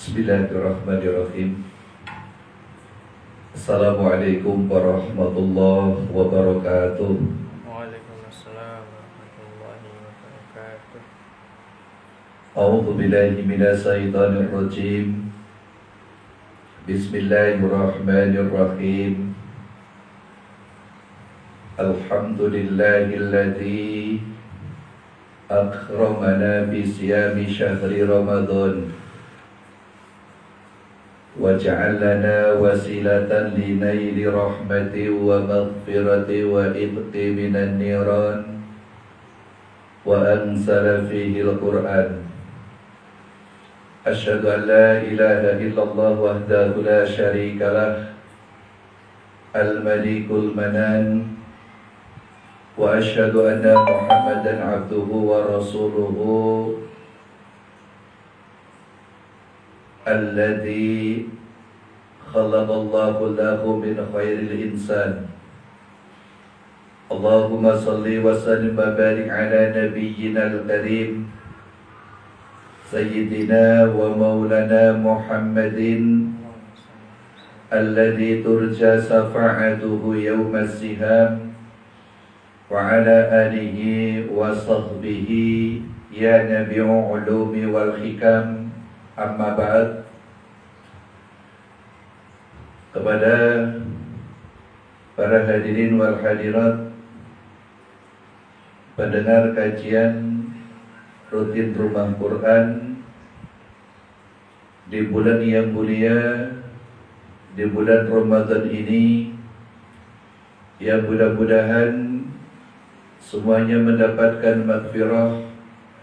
Bismillahirrahmanirrahim. Assalamualaikum warahmatullahi wabarakatuh. Waalaikumsalam warahmatullahi wabarakatuh. A'udzu billahi minasy syaithanir rajim. Bismillahirrahmanirrahim. Alhamdulillahilladzi akramana bi siyami syahri Ramadan wa ja'alana wasilatan li naili rahmati wa maghfirati wa ibqi minan niran wa ansala fihi al-Qur'an. Asyhadu an la ilaha illallah wahdahu la syarika lah al-malikul manan wa asyhadu anna Muhammadan abduhu wa rasuluhu alladzi khalaqallahu lahu min khairil insan. Allahumma salli wa sallim wa barik ala nabiyyina al-karim sayyidina wa maulana Muhammadin alladzi turja safa'atuhu yawma as-siham wa ala alihi wa sahbihi ya nabi'u ulumi wal hikam. Amma ba'd. Kepada para hadirin wal hadirat, pendengar kajian rutin Rumah Quran di bulan yang mulia, di bulan Ramadan ini, yang mudah-mudahan semuanya mendapatkan maghfirah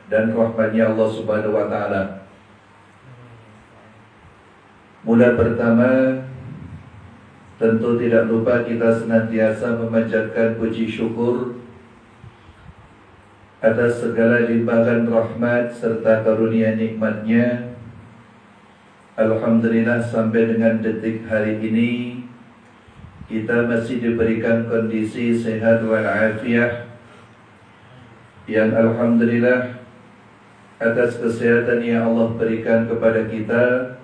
dan rahmatnya Allah Subhanahu wa ta'ala. Mula pertama, tentu tidak lupa kita senantiasa memanjatkan puji syukur atas segala limpahan rahmat serta karunia nikmatnya. Alhamdulillah sampai dengan detik hari ini kita masih diberikan kondisi sehat walafiat, yang alhamdulillah atas kesehatan yang Allah berikan kepada kita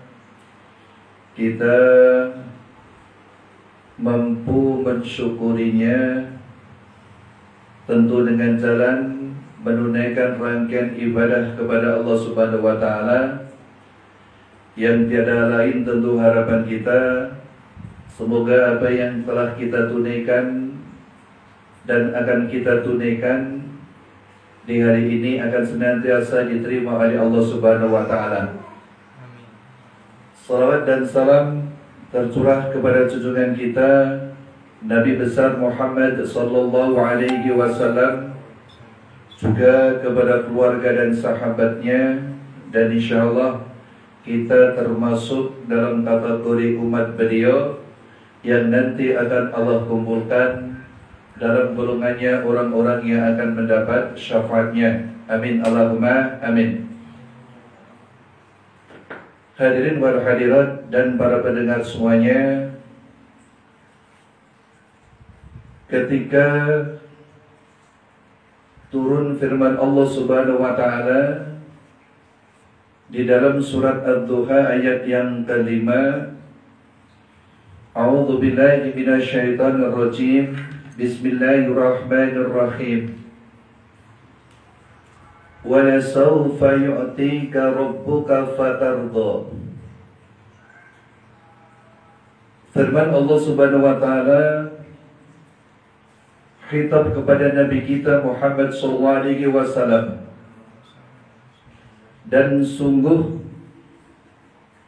mampu mensyukurinya, tentu dengan jalan menunaikan rangkaian ibadah kepada Allah Subhanahu wa ta'ala, yang tiada lain tentu harapan kita semoga apa yang telah kita tunaikan dan akan kita tunaikan di hari ini akan senantiasa diterima oleh Allah Subhanahu wa ta'ala. Salawat dan salam tercurah kepada junjungan kita Nabi besar Muhammad sallallahu alaihi wasallam, juga kepada keluarga dan sahabatnya, dan insyaallah kita termasuk dalam kategori umat beliau yang nanti akan Allah kumpulkan dalam golongannya orang-orang yang akan mendapat syafaatnya. Amin Allahumma amin. Hadirin wal hadirat dan para pendengar semuanya, ketika turun firman Allah Subhanahu wa ta'ala di dalam surat Ad-Duha ayat yang kelima, A'udzu billahi minasyaitonir rajim. Bismillahirrahmanirrahim. Wala sawfa yu'tika rabbuka fatardha. Firman Allah Subhanahu wa ta'ala khitab kepada Nabi kita Muhammad sallallahu alaihi wasallam, dan sungguh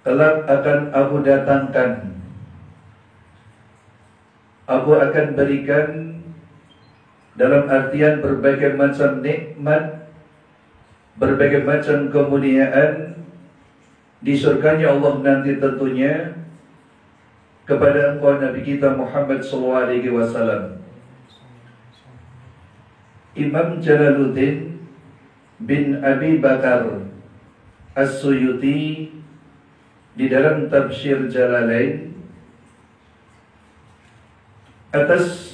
kelak akan aku datangkan, aku akan berikan, dalam artian berbagai macam nikmat, berbagai macam kemuliaan di surganya Allah nanti tentunya kepada engkau Nabi kita Muhammad sallallahu alaihi wasallam. Imam Jalaluddin bin Abi Bakar As-Suyuti di dalam tafsir Jalalain atas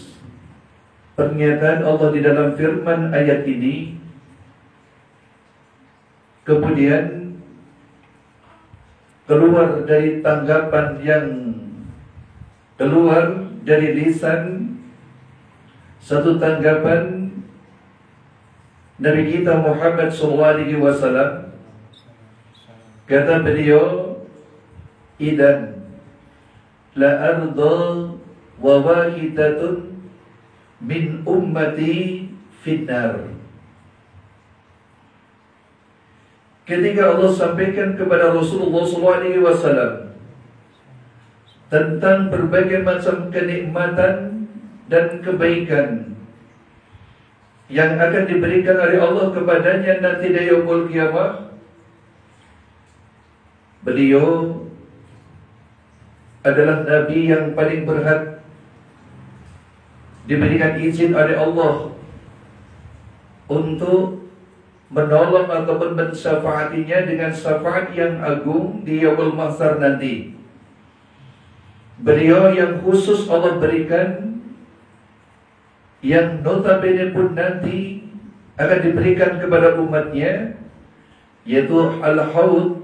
pernyataan Allah di dalam firman ayat ini, kemudian keluar dari tanggapan yang keluar dari lisan, satu tanggapan Nabi kita Muhammad SAW. Kata beliau, idan la arda wa wahidatun min ummati finnar. Ketika Allah sampaikan kepada Rasulullah SAW tentang berbagai macam kenikmatan dan kebaikan yang akan diberikan oleh Allah kepadanya nanti di yaumul qiyamah, beliau adalah Nabi yang paling berhak diberikan izin oleh Allah untuk menolong ataupun mensyafaatinya dengan syafaat yang agung di yaumul mahsyar nanti. Beliau yang khusus Allah berikan, yang notabene pun nanti akan diberikan kepada umatnya, yaitu al-haud,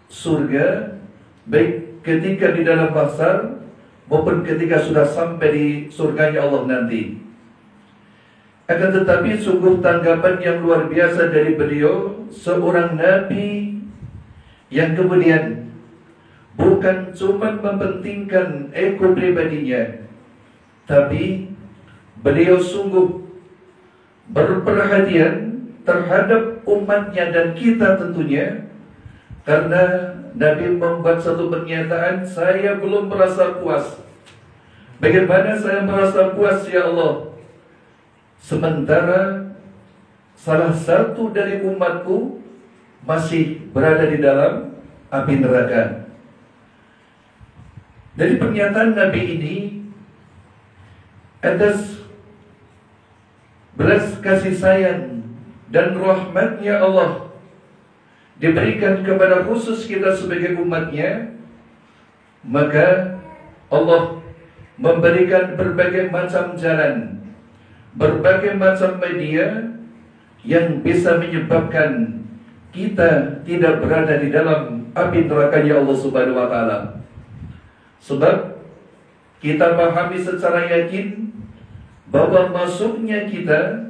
surga, baik ketika di dalam mahsyar maupun ketika sudah sampai di surganya Allah nanti. Akan tetapi sungguh tanggapan yang luar biasa dari beliau, seorang Nabi yang kemudian bukan cuma mementingkan ego pribadinya, tapi beliau sungguh berperhatian terhadap umatnya dan kita tentunya. Karena Nabi membuat satu pernyataan, saya belum merasa puas. Bagaimana saya merasa puas ya Allah, sementara salah satu dari umatku masih berada di dalam api neraka. Dari pernyataan Nabi ini, atas belas kasih sayang dan rahmatnya Allah diberikan kepada khusus kita sebagai umatnya, maka Allah memberikan berbagai macam jalan, berbagai macam media yang bisa menyebabkan kita tidak berada di dalam api neraka ya Allah Subhanahu wa taala. Sebab kita pahami secara yakin bahwa masuknya kita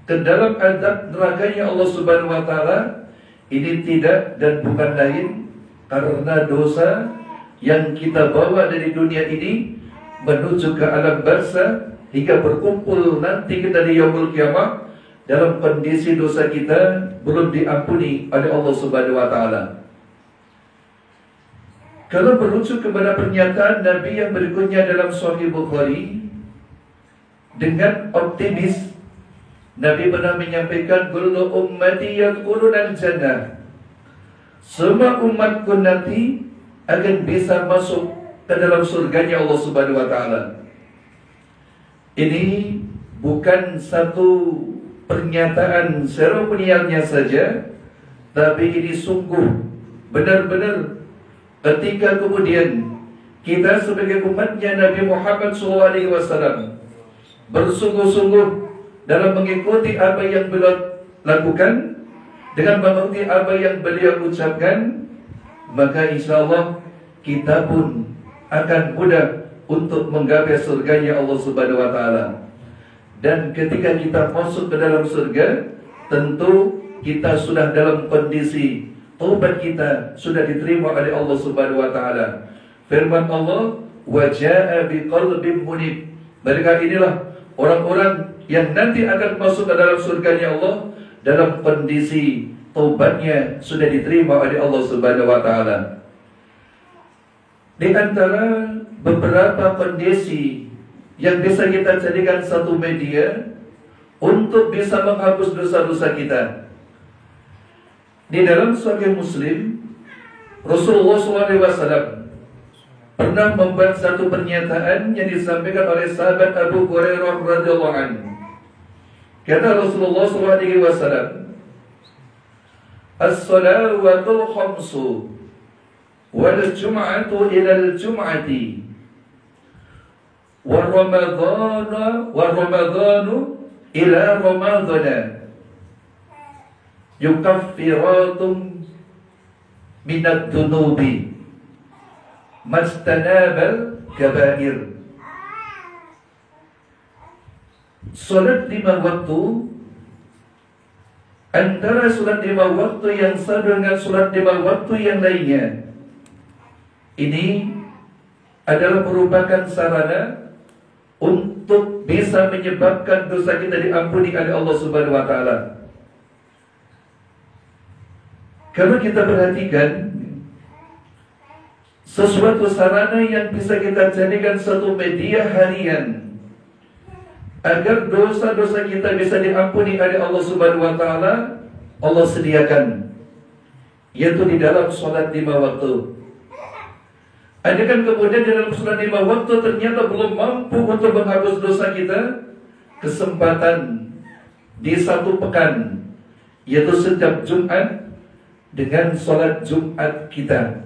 ke dalam azab nerakanya Allah Subhanahu wa taala ini tidak dan bukan lain karena dosa yang kita bawa dari dunia ini menuju ke alam barzakh hingga berkumpul nanti kita di yaumul qiyamah dalam kondisi dosa kita belum diampuni oleh Allah Subhanahu wa taala. Kalau merujuk kepada pernyataan Nabi yang berikutnya dalam Sahih Bukhari, dengan optimis Nabi pernah menyampaikan, kullu ummati yadkhulunal jannah. Semua umatku nanti akan bisa masuk ke dalam surganya Allah Subhanahu wa taala. Ini bukan satu pernyataan seremonialnya saja, tapi ini sungguh benar-benar ketika kemudian kita sebagai umatnya Nabi Muhammad SAW bersungguh-sungguh dalam mengikuti apa yang beliau lakukan, dengan mengerti apa yang beliau ucapkan, maka insya Allah kita pun akan mudah untuk menggapai surganya Allah Subhanahu wa taala. Dan ketika kita masuk ke dalam surga, tentu kita sudah dalam kondisi taubat kita sudah diterima oleh Allah Subhanahu wa taala. Firman Allah, wa jaa biqalbin munib. Mereka inilah orang-orang yang nanti akan masuk ke dalam surganya Allah dalam kondisi taubatnya sudah diterima oleh Allah Subhanahu wa taala. Di antara beberapa kondisi yang bisa kita jadikan satu media untuk bisa menghapus dosa-dosa kita. Di dalam Sahih Muslim, Rasulullah SAW pernah membuat satu pernyataan yang disampaikan oleh sahabat Abu Hurairah radhiyallahu anhu. Kata Rasulullah SAW, as-salawatul khamsu wal jum'atu ilal jum'ati wa ramadhanu ila ramadhana yukaffiratun minad dunubi mastanabal kabair. Solat 5 waktu, antara solat 5 waktu yang satu dengan solat 5 waktu yang lainnya, ini adalah merupakan sarana untuk bisa menyebabkan dosa kita diampuni oleh Allah Subhanahu wa taala. Kalau kita perhatikan, sesuatu sarana yang bisa kita jadikan satu media harian agar dosa-dosa kita bisa diampuni oleh Allah Subhanahu wa taala, Allah sediakan, yaitu di dalam sholat 5 waktu. Adakah kemudian di dalam sholat 5 waktu ternyata belum mampu untuk menghapus dosa kita, kesempatan di satu pekan, yaitu setiap Jumat dengan sholat Jumat kita.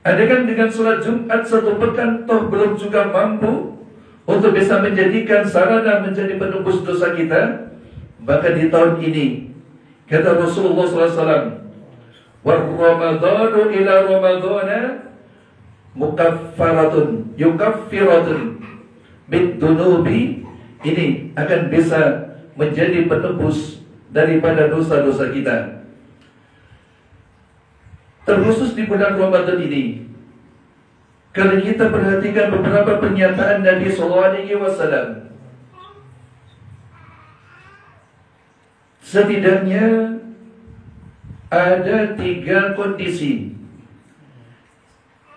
Adakah dengan sholat Jumat satu pekan toh belum juga mampu untuk bisa menjadikan sarana menjadi penembus dosa kita? Maka di tahun ini kata Rasulullah SAW, "War Ramadhanu ila Ramadhana mukaffaratun yukaffiratun bid-dunubi." Ini akan bisa menjadi penembus daripada dosa-dosa kita. Terkhusus di bulan Ramadan ini, kalau kita perhatikan beberapa pernyataan Nabi SAW, setidaknya ada 3 kondisi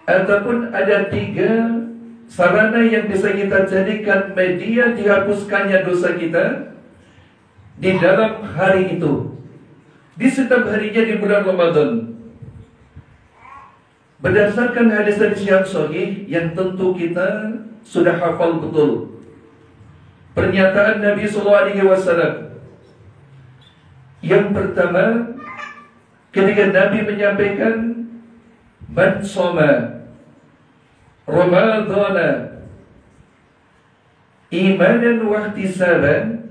ataupun ada 3 sarana yang bisa kita jadikan media dihapuskannya dosa kita di dalam hari itu, di setiap harinya di bulan Ramadan. Berdasarkan hadis-hadis yang sahih yang tentu kita sudah hafal betul, pernyataan Nabi SAW. Yang pertama, ketika Nabi menyampaikan, "Man shoma Ramadhana imanan wa ihtisaban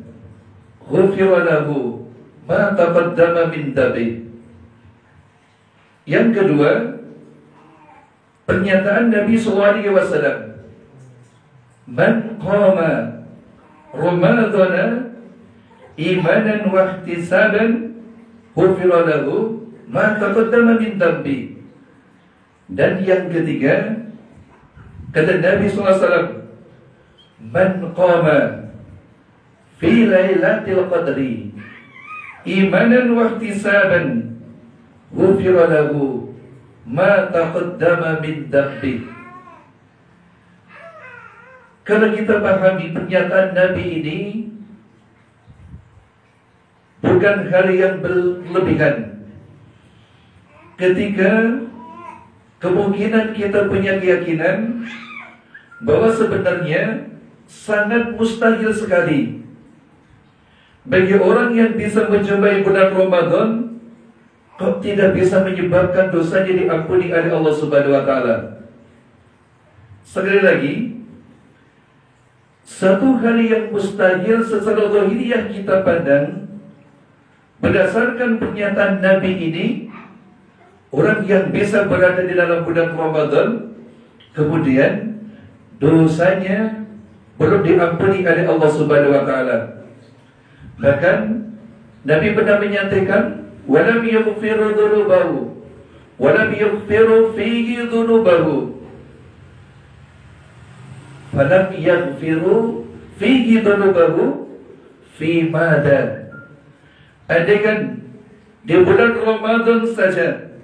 ghufira lahu ma taqaddama min dhanbi." Yang kedua, pernyataan Nabi SAW, "Man qama Ramadhana imanan wa ihtisaban ghufira lahu ma taqaddama min dhanbi." Dan yang ketiga, kata Nabi SAW, "Man qama fi lailatul qadri imanan wa ihtisaban ghufira lahu ma taqaddama min dhanbi." Kalau kita pahami pernyataan Nabi ini bukan hal yang berlebihan, ketika kemungkinan kita punya keyakinan bahwa sebenarnya sangat mustahil sekali bagi orang yang bisa menjumpai bulan Ramadan kok tidak bisa menyebabkan dosanya diampuni oleh Allah Subhanahu wa taala. Sekali lagi, satu hal yang mustahil secara zahiriyah kita pandang, berdasarkan pernyataan Nabi ini, orang yang bisa berada di dalam bulan Ramadan kemudian dosanya belum diampuni oleh Allah Subhanahu wa taala. Bahkan Nabi pernah menyatakan, "Walam yaghfiru dhunubahu walam yaghfiru fihi dhunubahu falam yaghfiru fihi dhunubahu fi mada." Andaikan di bulan Ramadan saja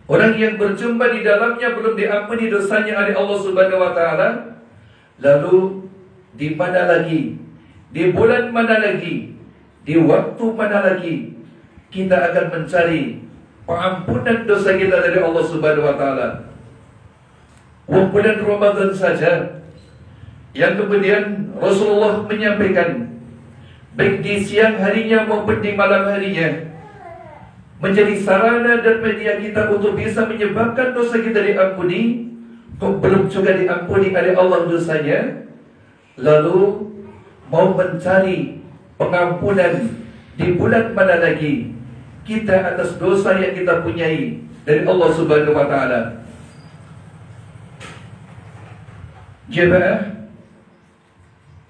orang yang berjumpa di dalamnya belum diampuni dosanya oleh Allah Subhanahu wa taala, lalu di mana lagi, di bulan mana lagi, di waktu mana lagi kita akan mencari pengampunan dosa kita dari Allah Subhanahu wa taala? Bulan Ramadan saja yang kemudian Rasulullah menyampaikan, baik di siang harinya maupun di malam harinya, menjadi sarana dan media kita untuk bisa menyebabkan dosa kita diampuni, kok belum juga diampuni oleh Allah dosanya, lalu mau mencari pengampunan di bulan mana lagi kita atas dosa yang kita punyai dari Allah Subhanahu wa taala. Jemaah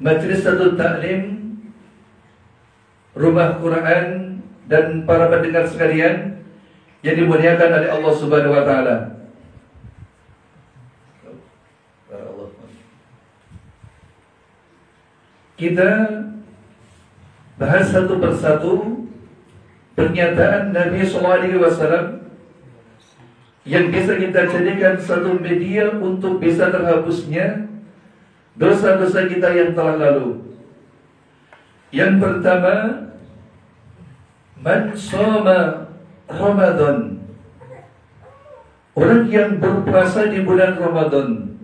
Majlisatul Ta'lim, Rumah Quran, dan para pendengar sekalian yang dimuliakan oleh Allah Subhanahu wa taala. Kita bahas satu persatu pernyataan Nabi SAW yang bisa kita jadikan satu media untuk bisa terhapusnya dosa-dosa kita yang telah lalu. Yang pertama, man shoma Ramadan, orang yang berpuasa di bulan Ramadan.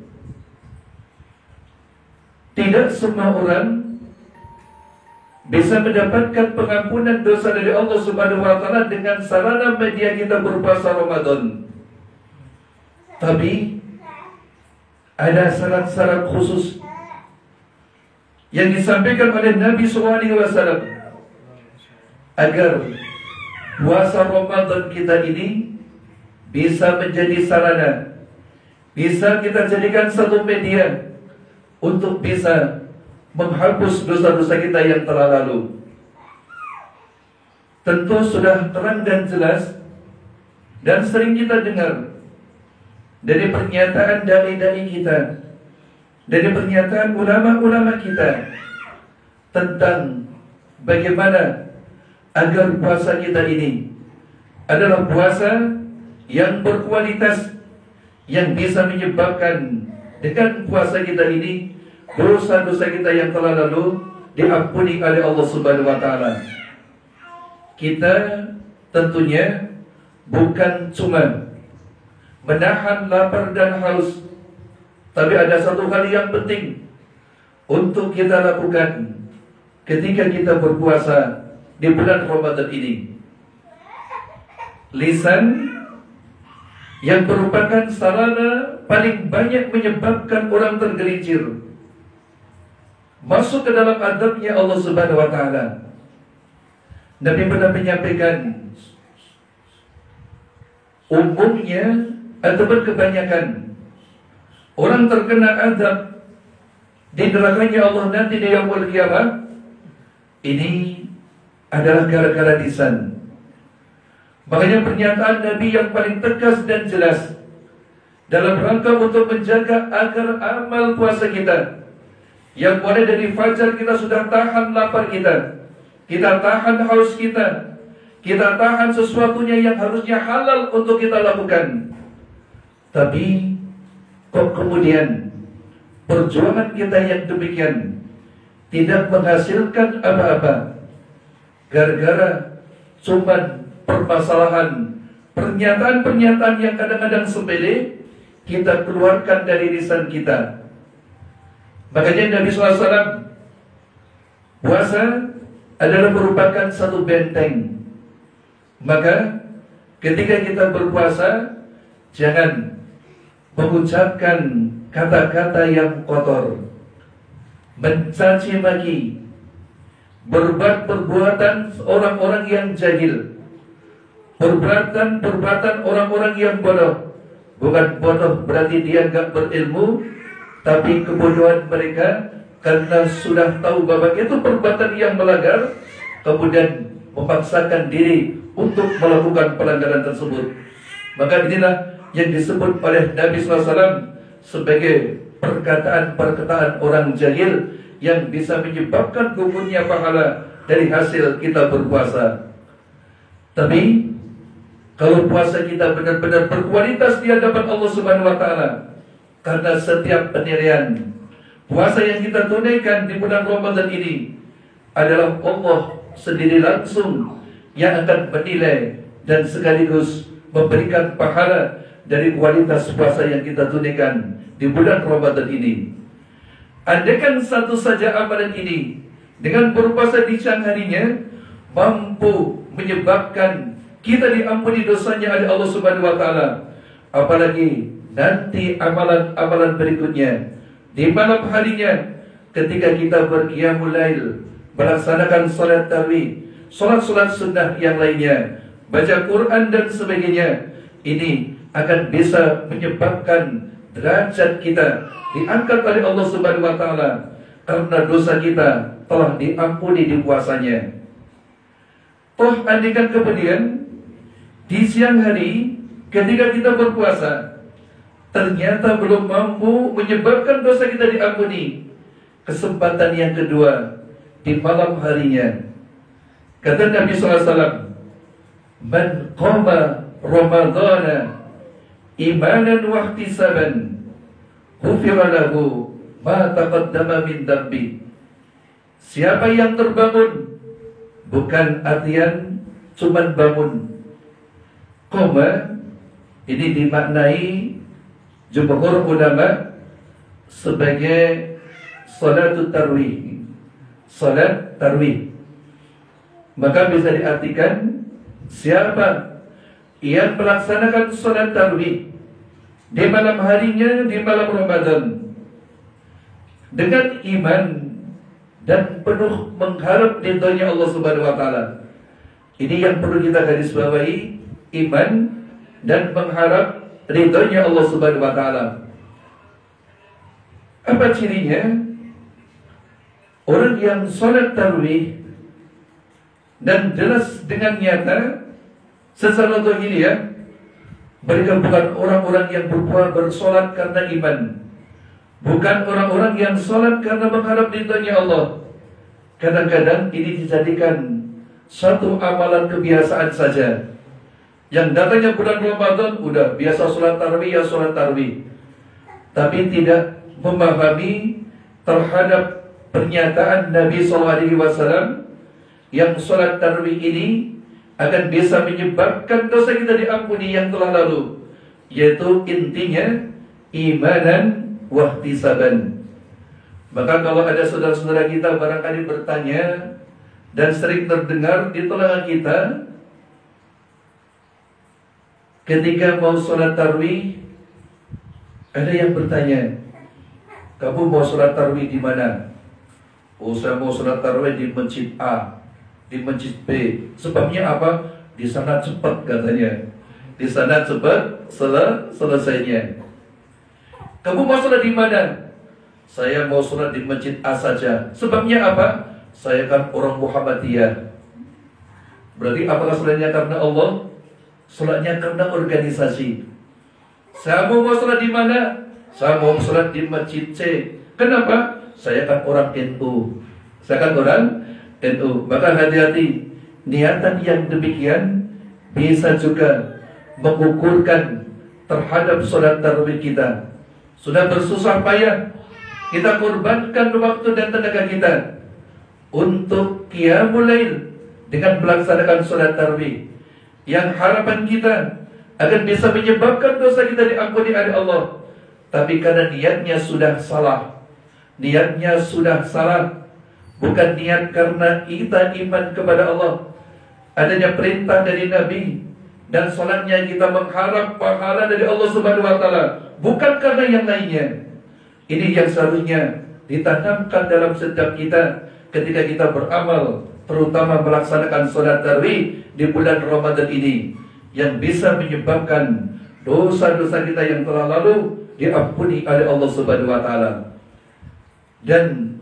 Tidak semua orang bisa mendapatkan pengampunan dosa dari Allah Subhanahu wa taala dengan sarana media kita berpuasa Ramadan. Tapi ada syarat-syarat khusus yang disampaikan oleh Nabi SAW agar puasa Ramadan kita ini bisa menjadi sarana, bisa kita jadikan satu media untuk bisa menghapus dosa-dosa kita yang telah lalu. Tentu sudah terang dan jelas dan sering kita dengar dari pernyataan dai-dai kita, dari pernyataan ulama-ulama kita tentang bagaimana agar puasa kita ini adalah puasa yang berkualitas, yang bisa menyebabkan dengan puasa kita ini dosa-dosa kita yang telah lalu diampuni oleh Allah Subhanahu wa taala. Kita tentunya bukan cuma menahan lapar dan haus, tapi ada satu hal yang penting untuk kita lakukan ketika kita berpuasa di bulan Ramadan ini. Lisan yang merupakan sarana paling banyak menyebabkan orang tergelincir masuk ke dalam adabnya Allah Subhanahu wa taala. Nabi pernah menyampaikan, umumnya ataupun kebanyakan orang terkena azab di nerakanya Allah nanti di yaumul qiyamah ini adalah gara-gara lisan. Makanya pernyataan Nabi yang paling tegas dan jelas dalam rangka untuk menjaga agar amal puasa kita yang mulai dari fajar kita sudah tahan lapar kita tahan haus kita tahan sesuatunya yang harusnya halal untuk kita lakukan. Tapi kok kemudian perjuangan kita yang demikian tidak menghasilkan apa-apa gara-gara cuma permasalahan pernyataan-pernyataan yang kadang-kadang sepele kita keluarkan dari lisan kita. Makanya Nabi SAW, puasa adalah merupakan satu benteng. Maka ketika kita berpuasa, jangan mengucapkan kata-kata yang kotor, mencaci maki, berbuat perbuatan orang-orang yang jahil, perbuatan orang-orang yang bodoh. Bukan bodoh berarti dia enggak berilmu, tapi kebodohan mereka karena sudah tahu bahwa itu perbuatan yang melanggar, kemudian memaksakan diri untuk melakukan pelanggaran tersebut. Maka inilah yang disebut oleh Nabi SAW sebagai perkataan-perkataan orang jahil yang bisa menyebabkan gugurnya pahala dari hasil kita berpuasa. Tapi kalau puasa kita benar-benar berkualitas di hadapan Allah Subhanahu wa taala, karena setiap penilaian puasa yang kita tunaikan di bulan Ramadan ini adalah Allah sendiri langsung yang akan menilai dan sekaligus memberikan pahala dari kualitas puasa yang kita tunaikan di bulan Ramadan ini. Andaikan satu saja amalan ini dengan berpuasa di siang harinya mampu menyebabkan kita diampuni dosanya oleh Allah Subhanahu wa taala, apalagi nanti amalan-amalan berikutnya di malam harinya ketika kita berqiyamul lail, melaksanakan salat tarawih, salat-salat sunnah yang lainnya, baca Quran dan sebagainya, ini akan bisa menyebabkan derajat kita diangkat oleh Allah Subhanahu wa taala karena dosa kita telah diampuni di puasanya. Toh andaikan kemudian di siang hari ketika kita berpuasa ternyata belum mampu menyebabkan dosa kita diampuni, kesempatan yang kedua di malam harinya. Kata Nabi SAW, "Man qama Ramadana imanan wa ihtisaban, ghufira lahu ma taqaddama min dhanbi." Siapa yang terbangun, bukan artian cuman bangun. Qama ini dimaknai jumhur ulama sebagai salatut tarwih, salat tarwih. Maka bisa diartikan siapa yang melaksanakan salat tarwih di malam harinya, di malam Ramadan dengan iman dan penuh mengharap ridhonya Allah Subhanahu wa taala. Ini yang perlu kita garis bawahi, iman dan mengharap ridhonya Allah Subhanahu wa taala. Apa cirinya? Orang yang salat tarawih dan jelas dengan nyata secara zahir, mereka bukan orang-orang yang bersolat karena iman, bukan orang-orang yang salat karena mengharap ridhonya Allah. Kadang-kadang ini dijadikan satu amalan kebiasaan saja. Yang datangnya bulan Ramadan udah biasa salat tarawih, ya salat tarawih, tapi tidak memahami terhadap pernyataan Nabi SAW yang salat tarawih ini akan bisa menyebabkan dosa kita diampuni yang telah lalu, yaitu intinya imanan wa ihtisaban. Maka kalau ada saudara-saudara kita barangkali bertanya dan sering terdengar di telinga kita ketika mau sholat tarawih, ada yang bertanya, "Kamu mau sholat tarawih di mana?" "Oh, saya mau sholat tarawih di masjid A, di masjid B." Sebabnya apa? Di sana cepat katanya. Di sana cepat selesainya. "Kamu mau sholat di mana?" "Saya mau sholat di masjid A saja." Sebabnya apa? "Saya kan orang Muhammadiyah." Berarti apakah sholatnya karena Allah? Sholatnya karena organisasi. "Saya mau sholat di mana?" "Saya mau sholat di masjid C." Kenapa? "Saya kan orang NU." Saya kan orang NU. Maka hati-hati, niatan yang demikian bisa juga mengukurkan terhadap sholat tarawih kita. Sudah bersusah payah kita korbankan waktu dan tenaga kita untuk qiyamul lail dengan melaksanakan sholat tarawih, yang harapan kita akan bisa menyebabkan dosa kita diampuni oleh Allah. Tapi karena niatnya sudah salah, bukan niat karena kita iman kepada Allah, adanya perintah dari Nabi, dan sholatnya kita mengharap pahala dari Allah Subhanahu wa taala, bukan karena yang lainnya. Ini yang seharusnya ditanamkan dalam setiap kita ketika kita beramal, terutama melaksanakan sholat tarawih di bulan Ramadan ini, yang bisa menyebabkan dosa-dosa kita yang telah lalu diampuni oleh Allah Subhanahu wa taala. Dan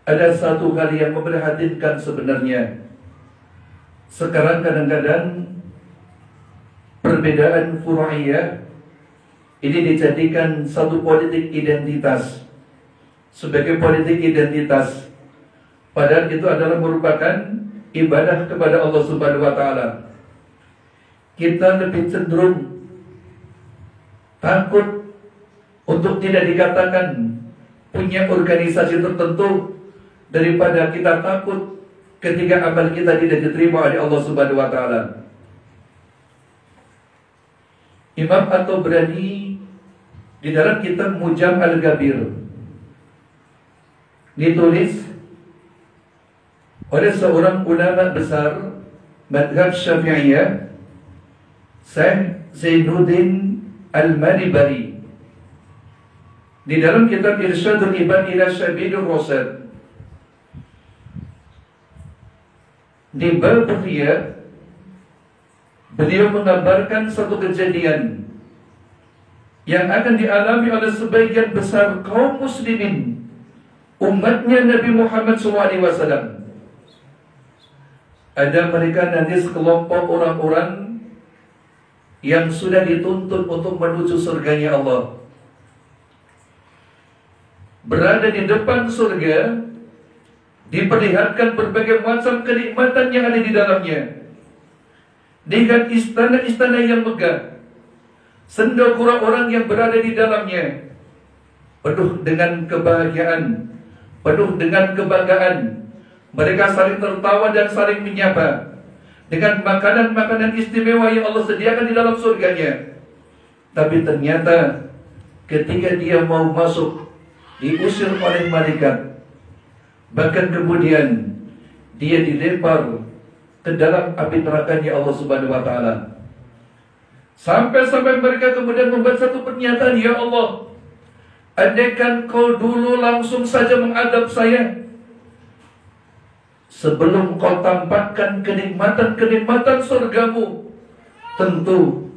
ada satu hal yang memprihatinkan sebenarnya. Sekarang kadang-kadang perbedaan furu'iyah ini dijadikan satu politik identitas, sebagai politik identitas, padahal itu adalah merupakan ibadah kepada Allah Subhanahu wa taala. Kita lebih cenderung takut untuk tidak dikatakan punya organisasi tertentu daripada kita takut ketika amal kita tidak diterima oleh Allah Subhanahu wa taala. Imam At-Tabrani di dalam kitab Mujam Al-Ghabir ditulis oleh seorang ulama besar madhab Syafi'iyah, Syekh Zainuddin Al-Maribari, di dalam kitab Irsyadul Ibad ila Syabilur Rasyad, di bab riyad beliau mengabarkan satu kejadian yang akan dialami oleh sebagian besar kaum muslimin, umatnya Nabi Muhammad SAW. Ada mereka nanti sekelompok orang-orang yang sudah dituntut untuk menuju surganya Allah, berada di depan surga, diperlihatkan berbagai macam kenikmatan yang ada di dalamnya, dengan istana-istana yang megah, senda-gurau orang yang berada di dalamnya, penuh dengan kebahagiaan, penuh dengan kebanggaan. Mereka saling tertawa dan saling menyapa dengan makanan-makanan istimewa yang Allah sediakan di dalam surganya. Tapi ternyata ketika dia mau masuk, diusir oleh malaikat. Bahkan kemudian dia dilempar ke dalam api nerakanya Allah Subhanahu wa taala. Sampai-sampai mereka kemudian membuat satu pernyataan, "Ya Allah, andaikan kau dulu langsung saja mengadab saya, sebelum kau tampakkan kenikmatan-kenikmatan surgamu, tentu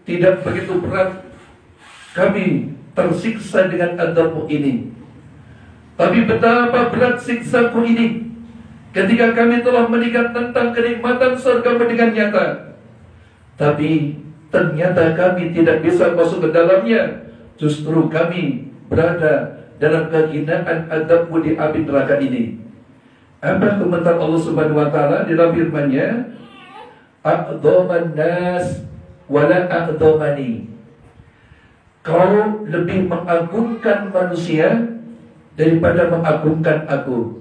tidak begitu berat kami tersiksa dengan adabmu ini. Tapi betapa berat siksaku ini ketika kami telah melihat tentang kenikmatan surgamu dengan nyata, tapi ternyata kami tidak bisa masuk ke dalamnya. Justru kami berada dalam kehinaan adabmu di api neraka ini." Apa komentar Allah Subhanahu wa taala di dalam firman-Nya? "Aqdaman nas wala aqdamani." Kau lebih mengagungkan manusia daripada mengagungkan aku.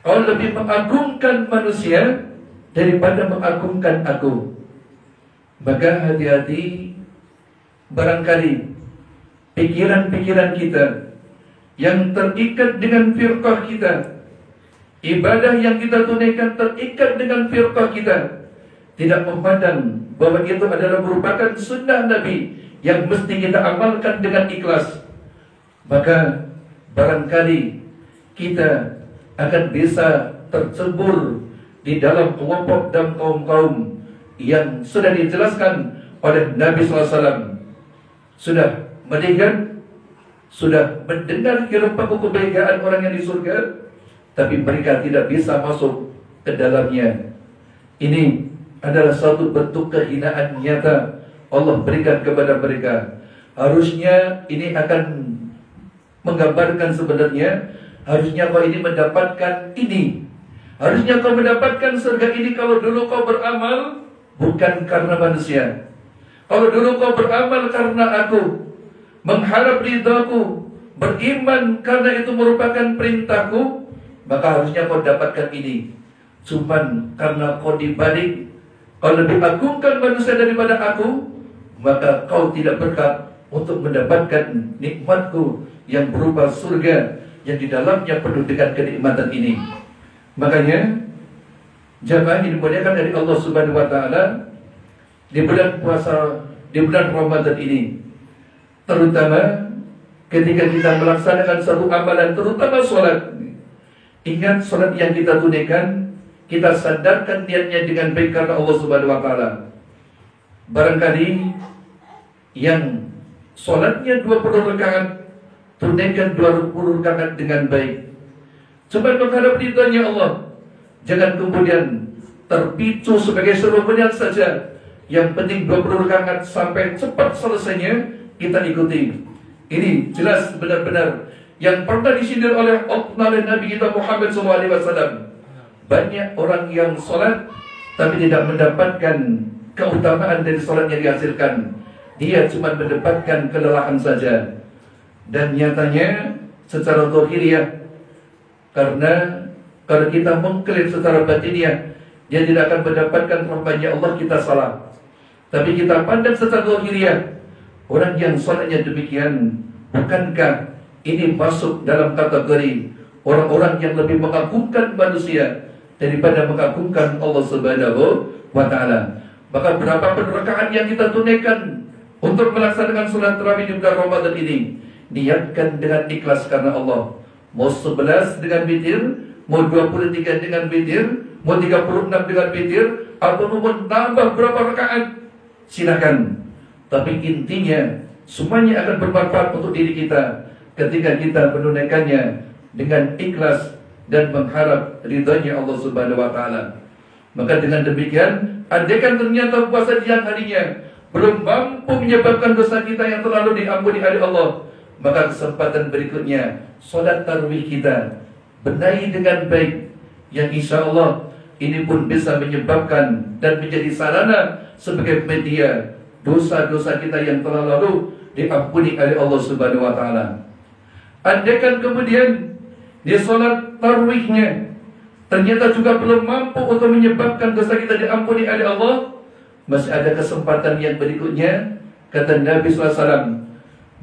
Kau lebih mengagungkan manusia daripada mengagungkan aku. Maka hati-hati, barangkali pikiran-pikiran kita yang terikat dengan firqah kita, ibadah yang kita tunaikan terikat dengan firqah kita, tidak memandang bahwa itu adalah merupakan sunnah Nabi yang mesti kita amalkan dengan ikhlas. Maka barangkali kita akan bisa tercebur di dalam kelompok dan kaum-kaum yang sudah dijelaskan oleh Nabi SAW. Sudah melihat, sudah mendengar hiruk pikuk kebahagiaan orang yang di surga, tapi mereka tidak bisa masuk ke dalamnya. Ini adalah suatu bentuk kehinaan nyata Allah berikan kepada mereka. Harusnya ini akan menggambarkan sebenarnya, harusnya kau ini mendapatkan ini, harusnya kau mendapatkan surga ini kalau dulu kau beramal bukan karena manusia, kalau dulu kau beramal karena aku, mengharap ridhaku, beriman karena itu merupakan perintahku, maka harusnya kau dapatkan ini. Cuman karena kau dibalik, kau lebih agungkan manusia daripada aku, maka kau tidak berhak untuk mendapatkan nikmatku yang berupa surga yang di dalamnya penuh dengan kenikmatan ini. Makanya jamaah ini dimuliakan dari Allah Subhanahu wa taala, di bulan puasa, di bulan Ramadan ini, terutama ketika kita melaksanakan satu amalan, terutama sholat. Ingat, sholat yang kita tunaikan, kita sadarkan niatnya dengan baik karena Allah Subhanahu wa taala. Barangkali yang sholatnya 20 rakaat, tunaikan 20 rakaat dengan baik, coba menghadap ridhonya Allah. Jangan kemudian terpicu sebagai seremonial saja. Yang penting 20 rakaat sampai cepat selesainya kita ikuti. Ini jelas benar-benar yang pernah disindir oleh Nabi kita Muhammad SAW. Banyak orang yang sholat tapi tidak mendapatkan keutamaan dari sholat yang dihasilkan. Dia cuma mendapatkan kelelahan saja. Dan nyatanya secara zahiriyah, karena kalau kita mengklaim secara batiniah dia tidak akan mendapatkan rahmatnya Allah, kita salah. Tapi kita pandang secara zahiriyah, orang yang sholatnya demikian, bukankah ini masuk dalam kategori orang-orang yang lebih mengagungkan manusia daripada mengagungkan Allah Subhanahu wa taala? Maka berapapun rakaat yang kita tunaikan untuk melaksanakan sholat tarawih di bulan Ramadan ini, niatkan dengan ikhlas karena Allah. Mau 11 dengan witir, mau 23 dengan witir, mau 36 dengan witir, atau mau menambah berapa rakaat, silakan. Tapi intinya semuanya akan bermanfaat untuk diri kita ketika kita menunaikannya dengan ikhlas dan mengharap ridhonya Allah Subhanahu wa taala. Maka dengan demikian, andaikan ternyata puasa siang harinya belum mampu menyebabkan dosa kita yang terlalu diampuni oleh Allah, maka kesempatan berikutnya salat tarawih kita benahi dengan baik, yang insya Allah ini pun bisa menyebabkan dan menjadi sarana sebagai media dosa-dosa kita yang telah lalu diampuni oleh Allah Subhanahu wa taala. Andaikan kemudian di salat tarawihnya ternyata juga belum mampu untuk menyebabkan dosa kita diampuni oleh Allah, masih ada kesempatan yang berikutnya. Kata Nabi SAW,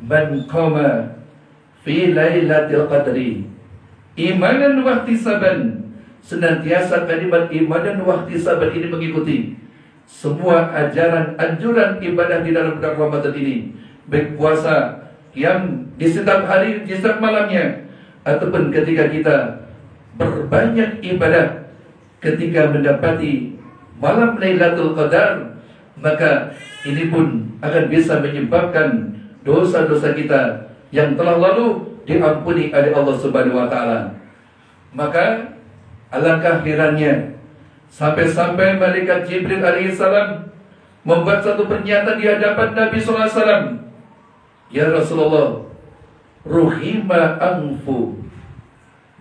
man qama fi lailatul qadri imanan wa ihtisaban. Senantiasa kalimat imanan wa ihtisaban ini mengikuti semua ajaran anjuran ibadah di dalam bulan Ramadan ini, baik puasa yang di setiap hari, di setiap malamnya, ataupun ketika kita berbanyak ibadah ketika mendapati malam Lailatul Qadar, maka ini pun akan bisa menyebabkan dosa-dosa kita yang telah lalu diampuni oleh Allah Subhanahu wa taala. Maka alangkah herannya sampai-sampai malaikat Jibril alaihissalam membuat satu pernyataan di hadapan Nabi sallallahu alaihi wasallam, ya Rasulullah, ruhima anfu,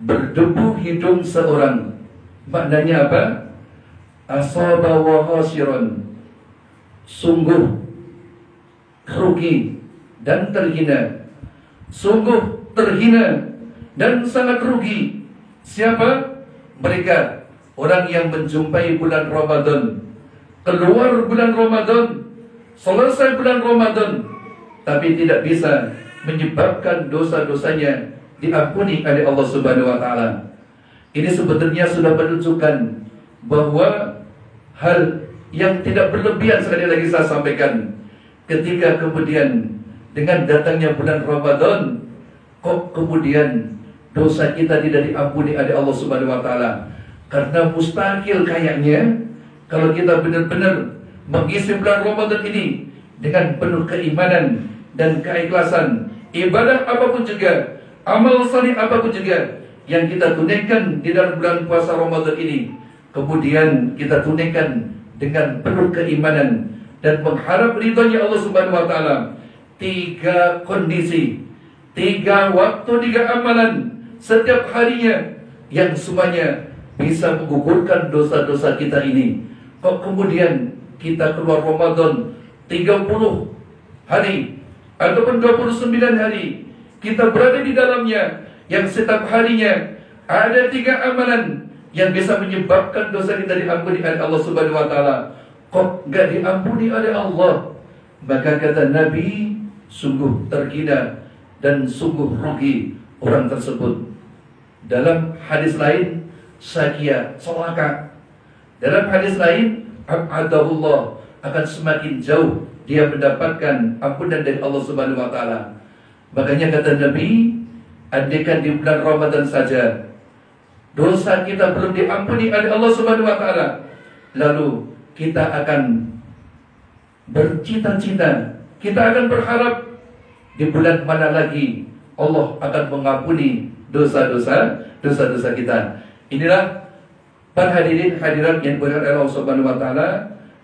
berdebu hidung seorang. Maknanya apa? Asaba wa khasiran, sungguh rugi dan terhina. Sungguh terhina dan sangat rugi. Siapa? Mereka orang yang menjumpai bulan Ramadan, keluar bulan Ramadan, selesai bulan Ramadan, tapi tidak bisa menyebabkan dosa-dosanya diampuni oleh Allah Subhanahu wa taala. Ini sebenarnya sudah menunjukkan bahwa hal yang tidak berlebihan, sekali lagi saya sampaikan, ketika kemudian dengan datangnya bulan Ramadan, kok kemudian dosa kita tidak diampuni oleh Allah Subhanahu wa taala. Karena mustahil kayaknya kalau kita benar-benar mengisi bulan Ramadan ini dengan penuh keimanan dan keikhlasan, ibadah apapun juga, amal salih apapun juga yang kita tunaikan di dalam bulan puasa Ramadan ini, kemudian kita tunaikan dengan penuh keimanan dan mengharap ridhonya Allah Subhanahu wa taala. 3 kondisi, 3 waktu, 3 amalan setiap harinya yang semuanya bisa menggugurkan dosa-dosa kita ini. Kok kemudian kita keluar Ramadan 30 hari ataupun 29 hari, kita berada di dalamnya, yang setiap harinya ada 3 amalan yang bisa menyebabkan dosa kita diampuni oleh Allah Subhanahu wa taala, kok enggak diampuni oleh Allah? Maka kata Nabi, sungguh terhina dan sungguh rugi orang tersebut. Dalam hadis lain, sakia, celaka. Dalam hadis lain, abadahullah, akan semakin jauh dia mendapatkan ampunan dari Allah Subhanahu wa taala. Makanya kata Nabi, andaikan di bulan Ramadan saja dosa kita belum diampuni oleh Allah Subhanahu wa taala, lalu kita akan bercita-cita, kita akan berharap di bulan mana lagi Allah akan mengampuni dosa-dosa kita. Inilah para hadirin hadirat yang dimuliakan oleh Allah Subhanahu wa taala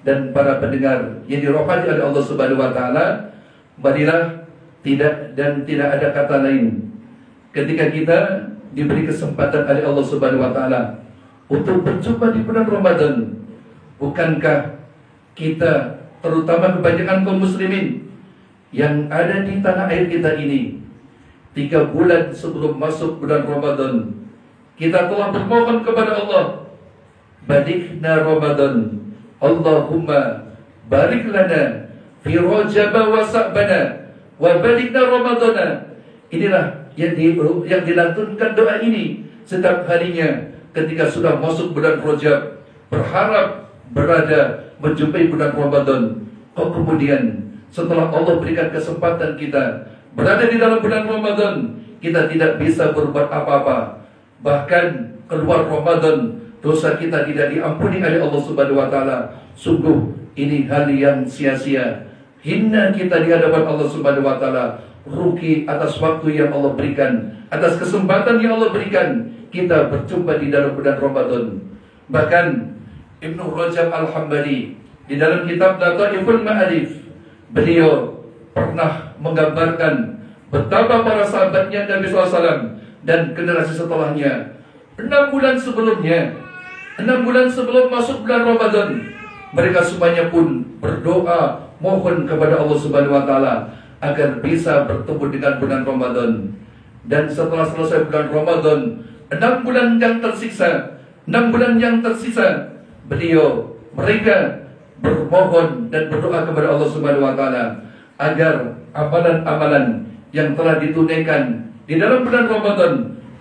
dan para pendengar yang dirahmati oleh Allah Subhanahu wa taala. Marilah tidak ada kata lain ketika kita diberi kesempatan oleh Allah Subhanahu wa taala untuk berjumpa di bulan Ramadan. Bukankah kita, terutama kebanyakan kaum muslimin yang ada di tanah air kita ini, 3 bulan sebelum masuk bulan Ramadan, kita telah bermohon kepada Allah, balighna Ramadan, Allahumma barik lana fi Rajab wa Sa'bana wa balighna Ramadana. Inilah yang dilantunkan doa ini setiap harinya ketika sudah masuk bulan Rajab, berharap berada menjumpai bulan Ramadan. Kok kemudian setelah Allah berikan kesempatan kita berada di dalam bulan Ramadan, kita tidak bisa berbuat apa-apa, bahkan keluar Ramadan dosa kita tidak diampuni oleh Allah Subhanahu wa taala, sungguh ini hal yang sia-sia. Hina kita di hadapan Allah Subhanahu wa taala, rugi atas waktu yang Allah berikan, atas kesempatan yang Allah berikan kita berjumpa di dalam bulan Ramadan. Bahkan Ibnu Rajab Al-Hambali di dalam kitab Lataiful Ma'arif, beliau pernah menggambarkan betapa para sahabatnya Nabi SAW dan generasi setelahnya 6 bulan sebelumnya, 6 bulan sebelum masuk bulan Ramadan, mereka semuanya pun berdoa mohon kepada Allah Subhanahu wa taala agar bisa bertemu dengan bulan Ramadan. Dan setelah selesai bulan Ramadan, 6 bulan yang tersisa, 6 bulan yang tersisa, mereka bermohon dan berdoa kepada Allah Subhanahu wa taala agar amalan-amalan yang telah ditunaikan di dalam bulan Ramadan,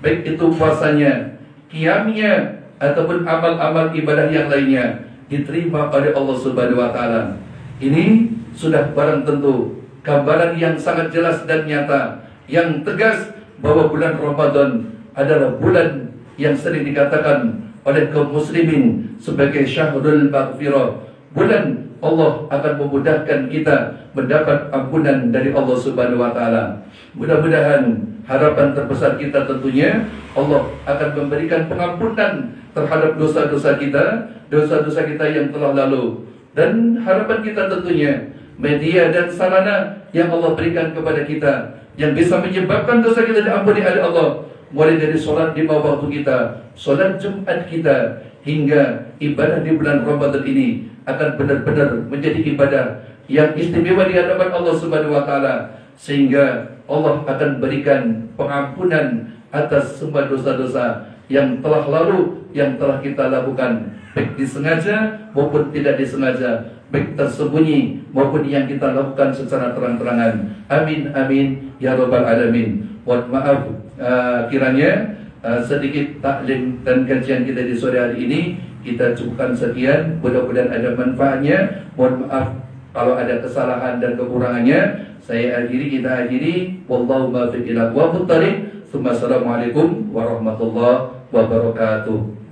baik itu puasanya, qiyamnya, ataupun amal-amal ibadah yang lainnya, diterima oleh Allah Subhanahu wa taala. Ini sudah barang tentu gambaran yang sangat jelas dan nyata, yang tegas bahwa bulan Ramadan adalah bulan yang sering dikatakan oleh kaum muslimin sebagai Syahrul Maghfirah. Bulan Allah akan memudahkan kita mendapat ampunan dari Allah Subhanahu wa taala. Mudah-mudahan harapan terbesar kita tentunya Allah akan memberikan pengampunan terhadap dosa-dosa kita yang telah lalu. Dan harapan kita tentunya media dan sarana yang Allah berikan kepada kita yang bisa menyebabkan dosa kita diampuni oleh Allah, mulai dari solat 5 waktu kita, solat Jumat kita, hingga ibadah di bulan Ramadan ini akan benar-benar menjadi ibadah yang istimewa di hadapan Allah Subhanahu wa taala, sehingga Allah akan berikan pengampunan atas semua dosa-dosa yang telah lalu, yang telah kita lakukan, baik disengaja maupun tidak disengaja, baik tersembunyi maupun yang kita lakukan secara terang-terangan. Amin amin ya rabbal alamin. Mohon maaf kiranya sedikit taklim dan kajian kita di sore hari ini kita cukupkan sekian. Mudah-mudahan ada manfaatnya. Mohon maaf kalau ada kesalahan dan kekurangannya. Kita akhiri. Wallahu muwaffiq ila aqwamit thoriq. Assalamualaikum warahmatullahi wabarakatuh.